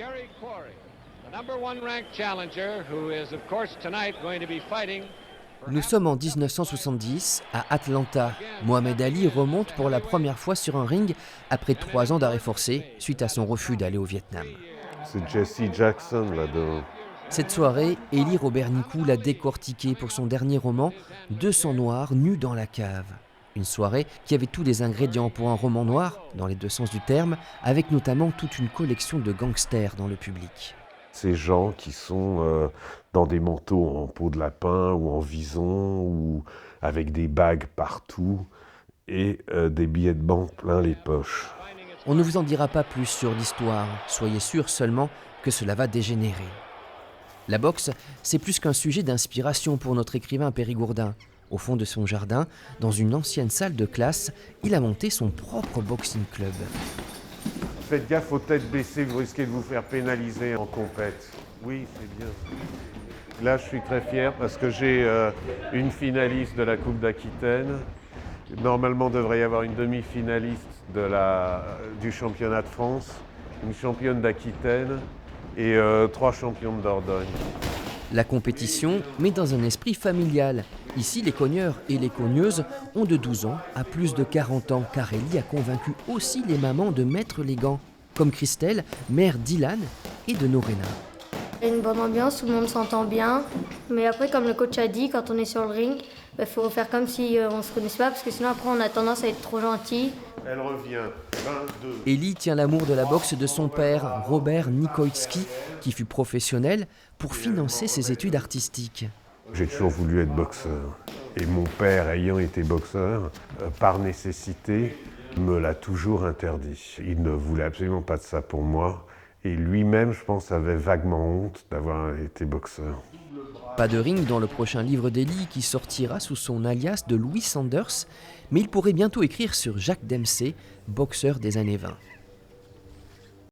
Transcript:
Jerry Quarry, the #1 ranked challenger who is of course tonight going to be fighting. Nous sommes en 1970, à Atlanta. Mohamed Ali remonte pour la première fois sur un ring après 3 ans d'arrêt forcé suite à son refus d'aller au Vietnam. C'est Jesse Jackson là-dedans. Cette soirée, Élie Robert Nicou l'a décortiqué pour son dernier roman, 200 noirs nus dans la cave. Une soirée qui avait tous les ingrédients pour un roman noir, dans les deux sens du terme, avec notamment toute une collection de gangsters dans le public. Ces gens qui sont dans des manteaux en peau de lapin ou en vison ou avec des bagues partout et des billets de banque plein les poches. On ne vous en dira pas plus sur l'histoire, soyez sûr seulement que cela va dégénérer. La boxe, c'est plus qu'un sujet d'inspiration pour notre écrivain périgourdin. Au fond de son jardin, dans une ancienne salle de classe, il a monté son propre boxing club. Faites gaffe, faut tête baissée, vous risquez de vous faire pénaliser en compète. Oui, c'est bien. Là, je suis très fier parce que j'ai une finaliste de la Coupe d'Aquitaine. Normalement, devrait y avoir une demi-finaliste du championnat de France, une championne d'Aquitaine et 3 champions de Dordogne. La compétition, mais dans un esprit familial. Ici, les cogneurs et les cogneuses ont de 12 ans à plus de 40 ans, car Élie a convaincu aussi les mamans de mettre les gants, comme Christelle, mère d'Ilan et de Norena. Il y a une bonne ambiance, tout le monde s'entend bien. Mais après, comme le coach a dit, quand on est sur le ring, il faut faire comme si on ne se connaissait pas, parce que sinon après on a tendance à être trop gentil. Elle revient, 22. Élie tient l'amour de la boxe de son père, Robert Nikoïtski, qui fut professionnel, pour financer ses études artistiques. J'ai toujours voulu être boxeur. Et mon père, ayant été boxeur, par nécessité, me l'a toujours interdit. Il ne voulait absolument pas de ça pour moi. Et lui-même, je pense, avait vaguement honte d'avoir été boxeur. Pas de ring dans le prochain livre d'Élie qui sortira sous son alias de Louis Sanders, mais il pourrait bientôt écrire sur Jacques Dempsey, boxeur des années 20.